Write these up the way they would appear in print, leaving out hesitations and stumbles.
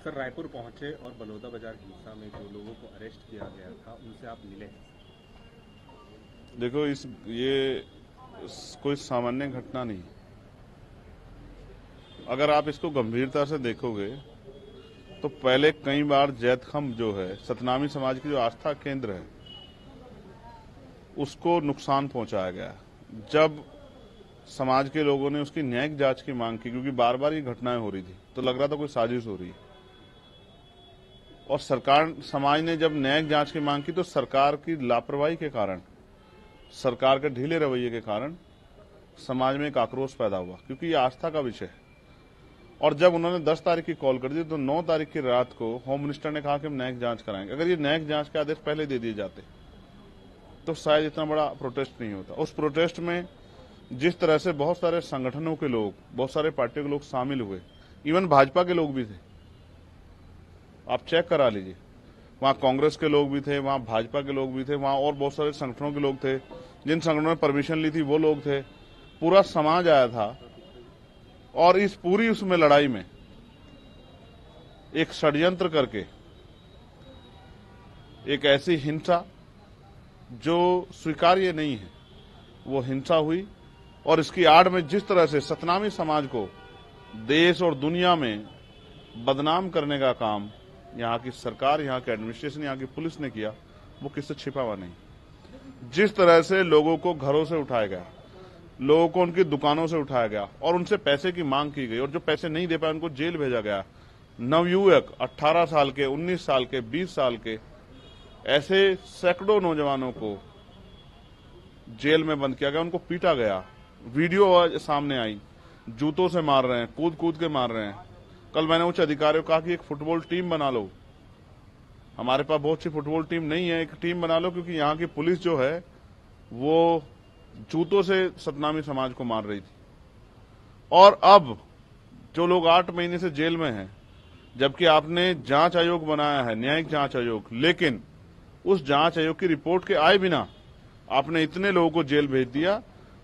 Sir, Raipur पहुंचे और बलौदा बाजार हिंसा में जो लोगों को अरेस्ट किया गया था उनसे आप मिले हैं? देखो ये कोई सामान्य घटना नहीं। अगर आप इसको गंभीरता से देखोगे तो पहले कई बार जैतखम जो है सतनामी समाज की जो आस्था केंद्र है उसको नुकसान पहुंचाया गया। जब समाज के लोगों ने उसकी न्यायिक जांच की मांग की, क्योंकि बार बार ये घटनाएं हो रही थी, तो लग रहा था कोई साजिश हो रही है। और सरकार समाज ने जब न्यायिक जांच की मांग की तो सरकार की लापरवाही के कारण, सरकार के ढीले रवैये के कारण समाज में एक आक्रोश पैदा हुआ, क्योंकि ये आस्था का विषय है। और जब उन्होंने 10 तारीख की कॉल कर दी तो 9 तारीख की रात को होम मिनिस्टर ने कहा कि हम न्यायिक जांच कराएंगे। अगर ये न्यायिक जांच के आदेश पहले दे दिए जाते तो शायद इतना बड़ा प्रोटेस्ट नहीं होता। उस प्रोटेस्ट में जिस तरह से बहुत सारे संगठनों के लोग, बहुत सारे पार्टियों के लोग शामिल हुए, इवन भाजपा के लोग भी थे, आप चेक करा लीजिए। वहां कांग्रेस के लोग भी थे, वहां भाजपा के लोग भी थे, वहां और बहुत सारे संगठनों के लोग थे, जिन संगठनों ने परमिशन ली थी वो लोग थे, पूरा समाज आया था। और इस पूरी उसमें लड़ाई में एक षड्यंत्र करके एक ऐसी हिंसा जो स्वीकार्य नहीं है वो हिंसा हुई। और इसकी आड़ में जिस तरह से सतनामी समाज को देश और दुनिया में बदनाम करने का काम यहाँ की सरकार, यहाँ के एडमिनिस्ट्रेशन, यहाँ की पुलिस ने किया, वो किससे छिपा हुआ नहीं। जिस तरह से लोगों को घरों से उठाया गया, लोगों को उनकी दुकानों से उठाया गया और उनसे पैसे की मांग की गई, और जो पैसे नहीं दे पाए उनको जेल भेजा गया। नवयुवक 18 साल के, 19 साल के, 20 साल के, ऐसे सैकड़ों नौजवानों को जेल में बंद किया गया, उनको पीटा गया। वीडियो सामने आई, जूतों से मार रहे हैं, कूद कूद के मार रहे हैं। कल मैंने उच्च अधिकारियों को कहा कि एक फुटबॉल टीम बना लो, हमारे पास बहुत सी फुटबॉल टीम नहीं है, एक टीम बना लो, क्योंकि यहाँ की पुलिस जो है वो जूतों से सतनामी समाज को मार रही थी। और अब जो लोग 8 महीने से जेल में हैं, जबकि आपने जांच आयोग बनाया है, न्यायिक जांच आयोग, लेकिन उस जांच आयोग की रिपोर्ट के आए बिना आपने इतने लोगों को जेल भेज दिया।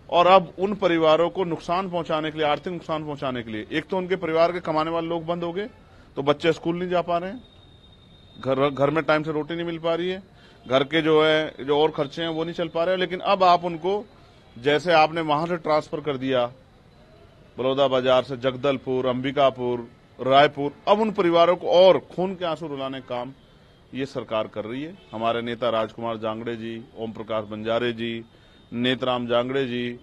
और अब उन परिवारों को नुकसान पहुंचाने के लिए, आर्थिक नुकसान पहुंचाने के लिए, एक तो उनके परिवार के कमाने वाले लोग बंद हो गए, तो बच्चे स्कूल नहीं जा पा रहे हैं, घर में टाइम से रोटी नहीं मिल पा रही है, घर के जो और खर्चे हैं वो नहीं चल पा रहे हैं। लेकिन अब आप उनको, जैसे आपने वहां से ट्रांसफर कर दिया बलौदा बाजार से जगदलपुर, अंबिकापुर, रायपुर, अब उन परिवारों को और खून के आंसू रुलाने का काम ये सरकार कर रही है। हमारे नेता राजकुमार जांगड़े जी, ओम प्रकाश बंजारे जी, नेतराम जांगड़े जी,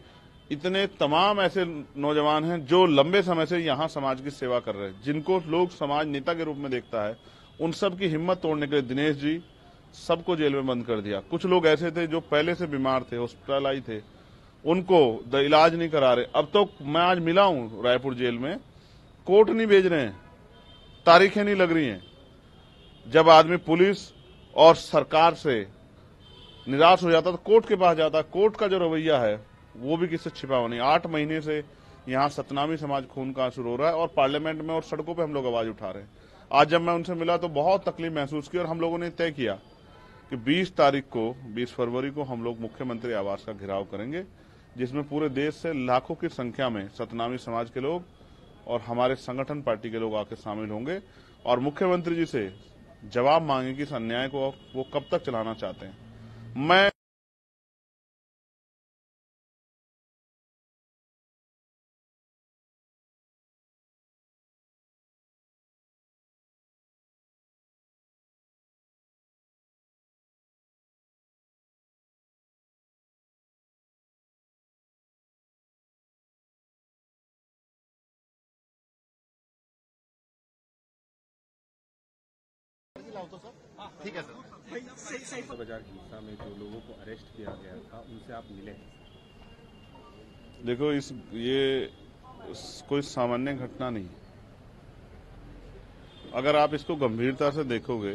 इतने तमाम ऐसे नौजवान हैं जो लंबे समय से यहाँ समाज की सेवा कर रहे हैं, जिनको लोग समाज नेता के रूप में देखता है। उन सब की हिम्मत तोड़ने के लिए दिनेश जी सबको जेल में बंद कर दिया। कुछ लोग ऐसे थे जो पहले से बीमार थे, हॉस्पिटलाइज थे, उनको इलाज नहीं करा रहे। अब तो मैं आज मिला हूं रायपुर जेल में, कोर्ट नहीं भेज रहे हैं, तारीखें नहीं लग रही हैं। जब आदमी पुलिस और सरकार से निराश हो जाता तो कोर्ट के पास जाता। कोर्ट का जो रवैया है वो भी किससे छिपा हुआ नहीं। 8 महीने से यहाँ सतनामी समाज खून का आंसू रो रहा है और पार्लियामेंट में और सड़कों पे हम लोग आवाज उठा रहे हैं। आज जब मैं उनसे मिला तो बहुत तकलीफ महसूस की और हम लोगों ने तय किया कि 20 फरवरी को हम लोग मुख्यमंत्री आवास का घेराव करेंगे, जिसमें पूरे देश से लाखों की संख्या में सतनामी समाज के लोग और हमारे संगठन पार्टी के लोग आके शामिल होंगे और मुख्यमंत्री जी से जवाब मांगे कि इस अन्याय को वो कब तक चलाना चाहते हैं। मैं ठीक है सर। बलौदा बाजार हिंसा में जो लोगों को अरेस्ट किया गया था उनसे आप मिले हैं? देखो ये कोई सामान्य घटना नहीं। अगर आप इसको गंभीरता से देखोगे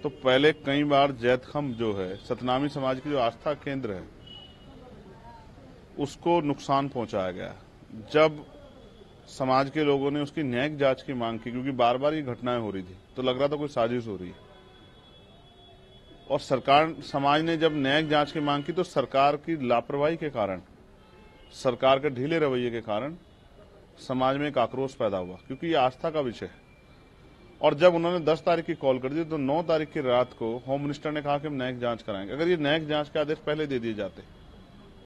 तो पहले कई बार जैतखम जो है सतनामी समाज की जो आस्था केंद्र है उसको नुकसान पहुंचाया गया। जब समाज के लोगों ने उसकी न्यायिक जांच की मांग की, क्योंकि बार बार ये घटनाएं हो रही थी, तो लग रहा था कोई साजिश हो रही है। और समाज ने जब न्यायिक जांच की मांग की तो सरकार की लापरवाही के कारण, सरकार के ढीले रवैये के कारण समाज में एक आक्रोश पैदा हुआ, क्योंकि ये आस्था का विषय है। और जब उन्होंने 10 तारीख की कॉल कर दी तो 9 तारीख की रात को होम मिनिस्टर ने कहा कि हम न्यायिक जांच कराएंगे। अगर ये न्यायिक जांच के आदेश पहले दे दिए जाते